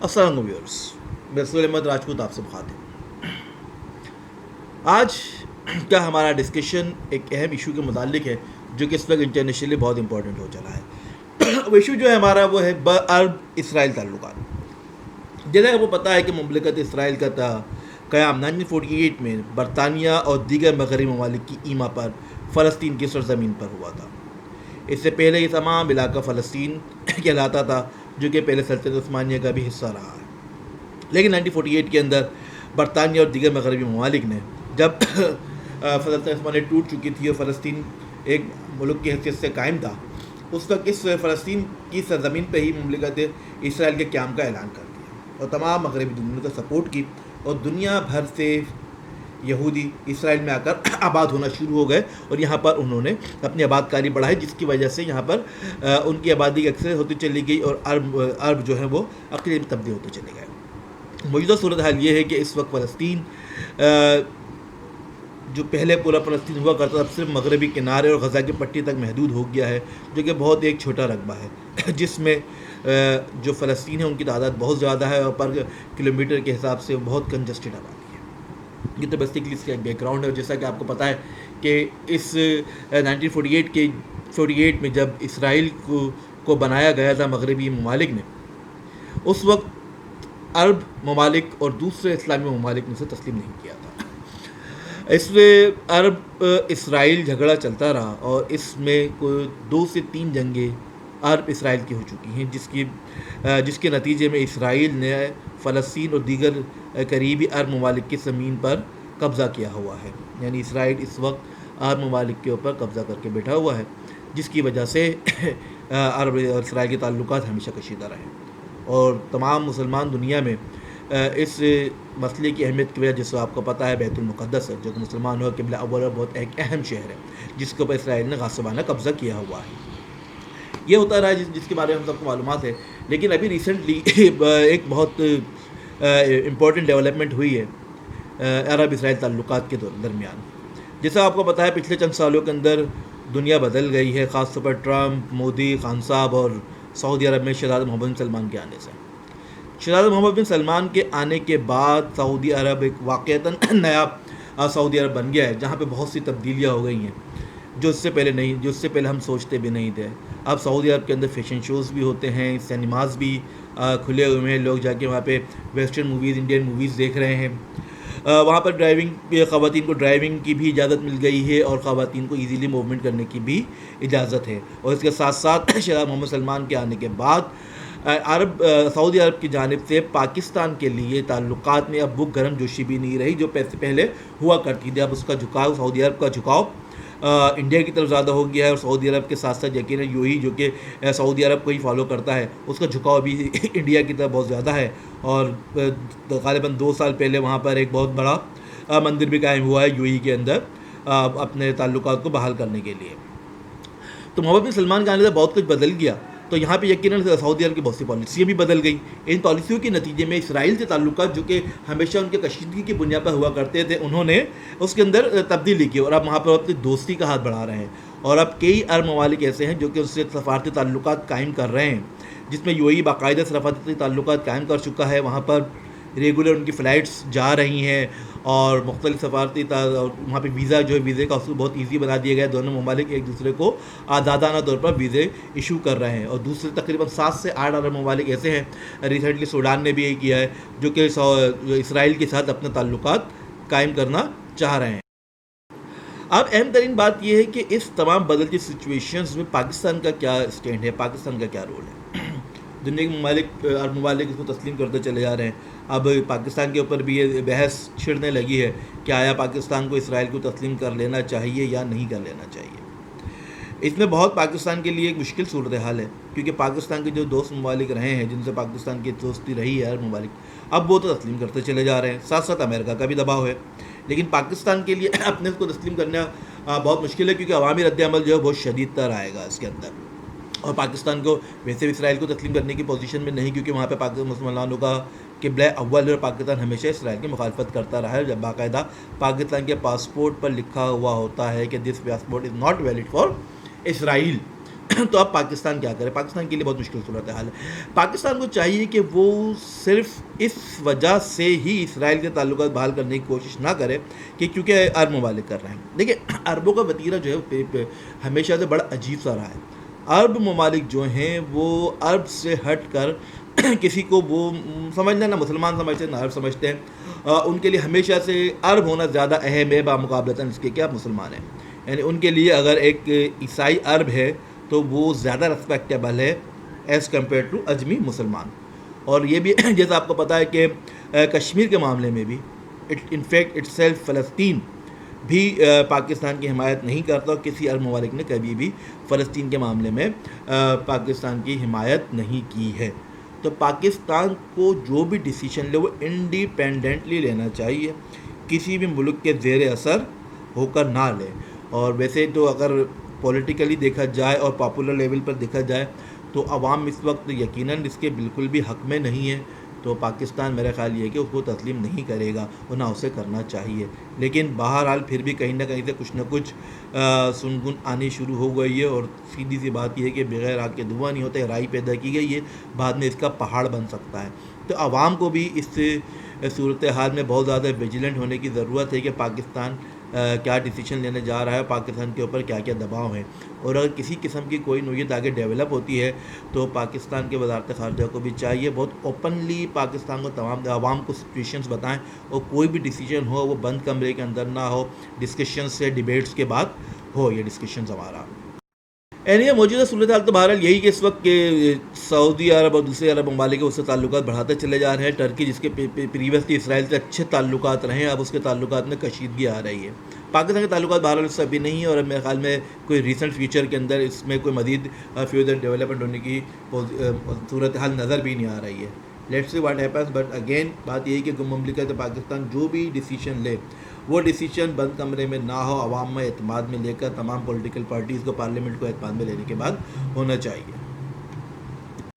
السلام علیکم ویورس، میں رسول احمد راجپوت آپ سے مخاطب۔ آج کا ہمارا ڈسکشن ایک اہم ایشو کے متعلق ہے جو کہ اس وقت انٹرنیشنلی بہت امپورٹنٹ ہو چلا ہے۔ وہ ایشو جو ہے ہمارا وہ ہے عرب اسرائیل تعلقات۔ جیسا کہ وہ پتہ ہے کہ مملکت اسرائیل کا قیام 1948 میں برطانیہ اور دیگر مغربی ممالک کی ایما پر فلسطین کی سرزمین پر ہوا تھا۔ اس سے پہلے یہ تمام علاقہ فلسطین کہلاتا تھا، جو کہ پہلے سلطنت عثمانیہ کا بھی حصہ رہا ہے۔ لیکن 1948 کے اندر برطانیہ اور دیگر مغربی ممالک نے جب سلطنت عثمانیہ ٹوٹ چکی تھی اور فلسطین ایک ملک کی حیثیت سے قائم تھا، اس وقت اس فلسطین کی سرزمین پہ ہی مملکت اسرائیل کے قیام کا اعلان کر دیا اور تمام مغربی دنیا نے سپورٹ کی، اور دنیا بھر سے یہودی اسرائیل میں آ کر آباد ہونا شروع ہو گئے اور یہاں پر انہوں نے اپنی آباد کاری بڑھائی، جس کی وجہ سے یہاں پر ان کی آبادی اکثر ہوتی چلی گئی اور عرب جو ہے وہ اقلیم میں تبدیل ہوتے چلے گئے۔ موجودہ صورتحال یہ ہے کہ اس وقت فلسطین جو پہلے پورا فلسطین ہوا کرتا تھا، اب صرف مغربی کنارے اور غزہ کی پٹی تک محدود ہو گیا ہے، جو کہ بہت ایک چھوٹا رقبہ ہے، جس میں جو فلسطین ہے ان کی تعداد بہت زیادہ ہے اور پر کلومیٹر کے حساب سے بہت کنجسٹڈ آبادی ہے۔ یہ تو بیسیکلی اس کا ایک بیک گراؤنڈ ہے، اور جیسا کہ آپ کو پتہ ہے کہ اس 1948 میں جب اسرائیل کو بنایا گیا تھا مغربی ممالک نے، اس وقت عرب ممالک اور دوسرے اسلامی ممالک نے اسے تسلیم نہیں کیا تھا۔ اس میں عرب اسرائیل جھگڑا چلتا رہا اور اس میں کوئی 2 سے 3 جنگیں عرب اسرائیل کی ہو چکی ہیں، جس کے نتیجے میں اسرائیل نے فلسطین اور دیگر قریبی عرب ممالک کی زمین پر قبضہ کیا ہوا ہے۔ یعنی اسرائیل اس وقت عرب ممالک کے اوپر قبضہ کر کے بیٹھا ہوا ہے، جس کی وجہ سے عرب اور اسرائیل کے تعلقات ہمیشہ کشیدہ رہے، اور تمام مسلمان دنیا میں اس مسئلے کی اہمیت کی وجہ، جس کو آپ کو پتہ ہے بیت المقدس ہے، جو کہ مسلمانوں کا قبلہ اول اور بہت ایک اہم شہر ہے، جس کے اوپر اسرائیل نے غاصبانہ قبضہ کیا ہوا ہے۔ یہ ہوتا رہا جس کے بارے میں ہم سب کو معلومات ہے، لیکن ابھی ریسنٹلی ایک بہت امپورٹنٹ ڈیولپمنٹ ہوئی ہے عرب اسرائیل تعلقات کے درمیان۔ جیسا آپ کو پتہ ہے پچھلے چند سالوں کے اندر دنیا بدل گئی ہے، خاص طور پر ٹرمپ، مودی، خان صاحب اور سعودی عرب میں شہزادہ محمد بن سلمان کے آنے سے۔ شہزادہ محمد بن سلمان کے آنے کے بعد سعودی عرب ایک واقعتاً نیا سعودی عرب بن گیا ہے، جہاں پہ بہت سی تبدیلیاں ہو گئی ہیں جو اس سے پہلے ہم سوچتے بھی نہیں تھے۔ اب سعودی عرب کے اندر فیشن شوز بھی ہوتے ہیں، سینماز بھی کھلے ہوئے ہیں، لوگ جا کے وہاں پہ ویسٹرن موویز، انڈین موویز دیکھ رہے ہیں۔ وہاں پر خواتین کو ڈرائیونگ کی بھی اجازت مل گئی ہے اور خواتین کو ایزیلی موومنٹ کرنے کی بھی اجازت ہے، اور اس کے ساتھ ساتھ شہزادہ محمد سلمان کے آنے کے بعد سعودی عرب کی جانب سے پاکستان کے لیے تعلقات میں اب وہ گرم جوشی بھی نہیں رہی جو پہلے ہوا کرتی تھی۔ اب اس کا جھکاؤ، سعودی عرب کا جھکاؤ انڈیا کی طرف زیادہ ہو گیا ہے، اور سعودی عرب کے ساتھ ساتھ یقیناً UAE جو کہ سعودی عرب کو ہی فالو کرتا ہے، اس کا جھکاؤ بھی انڈیا کی طرف بہت زیادہ ہے، اور غالباً 2 سال پہلے وہاں پر ایک بہت بڑا مندر بھی قائم ہوا ہے UAE کے اندر اپنے تعلقات کو بحال کرنے کے لیے۔ تو محمد بن سلمان کے آنے سے بہت کچھ بدل گیا، تو یہاں پہ یقیناً سعودی عرب کی بہت سی پالیسیاں بھی بدل گئی۔ ان پالیسیوں کے نتیجے میں اسرائیل سے تعلقات جو کہ ہمیشہ ان کے کشیدگی کی بنیاد پر ہوا کرتے تھے، انہوں نے اس کے اندر تبدیلی کی، اور اب وہاں پر اپنی دوستی کا ہاتھ بڑھا رہے ہیں، اور اب کئی عرب ممالک ایسے ہیں جو کہ اس سے سفارتی تعلقات قائم کر رہے ہیں، جس میں UAE باقاعدہ سفارتی تعلقات قائم کر چکا ہے۔ وہاں پر ریگولر ان کی فلائٹس جا رہی ہیں، اور مختلف سفارتی وہاں پہ ویزا جو ہے، ویزے کا اصول بہت ایزی بنا دیا گیا ہے۔ دونوں ممالک ایک دوسرے کو آزادانہ طور پر ویزے ایشو کر رہے ہیں، اور دوسرے تقریباً 7 سے 8 عرب ممالک ایسے ہیں، ریسنٹلی سوڈان نے بھی یہی کیا ہے، جو کہ اسرائیل کے ساتھ اپنے تعلقات قائم کرنا چاہ رہے ہیں۔ اب اہم ترین بات یہ ہے کہ اس تمام بدلتی سچویشنز میں پاکستان کا کیا اسٹینڈ ہے، پاکستان کا کیا رول ہے۔ دنیا کے عرب ممالک اس کو تسلیم کرتے چلے جا رہے ہیں۔ اب پاکستان کے اوپر بھی یہ بحث چھڑنے لگی ہے کہ آیا پاکستان کو اسرائیل کو تسلیم کر لینا چاہیے یا نہیں کر لینا چاہیے۔ اس میں بہت پاکستان کے لیے ایک مشکل صورتحال ہے، کیونکہ پاکستان کے جو دوست ممالک رہے ہیں، جن سے پاکستان کی دوستی رہی ہے عرب ممالک، اب وہ تو تسلیم کرتے چلے جا رہے ہیں، ساتھ ساتھ امریکہ کا بھی دباؤ ہے۔ لیکن پاکستان کے لیے اپنے کو تسلیم کرنا بہت مشکل ہے، کیونکہ عوامی رد عمل جو ہے بہت شدید تر آئے گا اس کے اندر، اور پاکستان کو ویسے بھی اسرائیل کو تسلیم کرنے کی پوزیشن میں نہیں، کیونکہ وہاں پہ مسلمانوں کا قبلہ اول ہے، اور پاکستان ہمیشہ اسرائیل کی مخالفت کرتا رہا ہے، جب باقاعدہ پاکستان کے پاسپورٹ پر لکھا ہوا ہوتا ہے کہ this passport is not valid for Israel, تو اب پاکستان کیا کرے؟ پاکستان کے لیے بہت مشکل صورتحال ہے. پاکستان کو چاہیے کہ وہ صرف اس وجہ سے ہی اسرائیل کے تعلقات بحال کرنے کی کوشش نہ کرے کہ کیونکہ عرب ممالک کر رہے ہیں. دیکھیں عربوں کا وتیرہ جو ہے ہمیشہ سے بڑا عجیب سا رہا ہے. عرب ممالک جو ہیں وہ عرب سے ہٹ کر کسی کو وہ سمجھنا نہ مسلمان سمجھتے ہیں نہ عرب سمجھتے ہیں. ان کے لیے ہمیشہ سے عرب ہونا زیادہ اہم ہے بمقابلتاً اس کے کہ آپ مسلمان ہیں. یعنی ان کے لیے اگر ایک عیسائی عرب ہے تو وہ زیادہ رسپیکٹیبل ہے ایز کمپیئر ٹو اجمی مسلمان. اور یہ بھی جیسا آپ کو پتہ ہے کہ کشمیر کے معاملے میں بھی انفیکٹ اٹ سیلف فلسطین بھی پاکستان کی حمایت نہیں کرتا اور کسی عرب ممالک نے کبھی بھی فلسطین کے معاملے میں پاکستان کی حمایت نہیں کی ہے. تو پاکستان کو جو بھی ڈیسیشن لے وہ انڈیپینڈنٹلی لینا چاہیے, کسی بھی ملک کے زیر اثر ہو کر نہ لے. اور ویسے تو اگر پولیٹیکلی دیکھا جائے اور پاپولر لیول پر دیکھا جائے تو عوام اس وقت یقیناً اس کے بالکل بھی حق میں نہیں ہے. تو پاکستان میرا خیال یہ ہے کہ اس کو تسلیم نہیں کرے گا اور نہ اسے کرنا چاہیے. لیکن بہرحال پھر بھی کہیں نہ کہیں سے کچھ نہ کچھ سنگن آنی شروع ہو گئی ہے. اور سیدھی سی بات یہ ہے کہ بغیر آگ کے دھواں نہیں ہوتا, رائی پیدا کی گئی ہے, بعد میں اس کا پہاڑ بن سکتا ہے. تو عوام کو بھی اس صورتحال میں بہت زیادہ ویجیلنٹ ہونے کی ضرورت ہے کہ پاکستان کیا ڈیسیشن لینے جا رہا ہے, پاکستان کے اوپر کیا کیا دباؤ ہیں. اور اگر کسی قسم کی کوئی نوعیت آگے ڈیولپ ہوتی ہے تو پاکستان کے وزارت خارجہ کو بھی چاہیے بہت اوپنلی پاکستان کو تمام عوام کو سچویشنز بتائیں, اور کوئی بھی ڈیسیجن ہو وہ بند کمرے کے اندر نہ ہو, ڈسکشنز سے ڈیبیٹس کے بعد ہو یہ ڈسکشنز ہمارا. اینی موجودہ صورتحال تو بہرحال یہی کہ اس وقت کہ سعودی عرب اور دوسرے عرب ممالک اس سے تعلقات بڑھاتے چلے جا رہے ہیں. ٹرکی جس کے پریویسلی اسرائیل سے اچھے تعلقات رہے ہیں, اب اس کے تعلقات میں کشیدگی آ رہی ہے. پاکستان کے تعلقات بہرحال اس سے ابھی نہیں ہے, اور اب میرے خیال میں کوئی ریسنٹ فیوچر کے اندر اس میں کوئی مزید فیوچر ڈیولپمنٹ ہونے کی صورتحال نظر بھی نہیں آ رہی ہے. Let's see what happens. But again بات یہی کہ گم مملکت پاکستان جو بھی ڈیسیشن لے وہ ڈیسیشن بند کمرے میں نہ ہو, عوام میں اعتماد میں لے کر تمام پولیٹیکل پارٹیز کو پارلیمنٹ کو اعتماد میں لینے کے بعد ہونا چاہیے.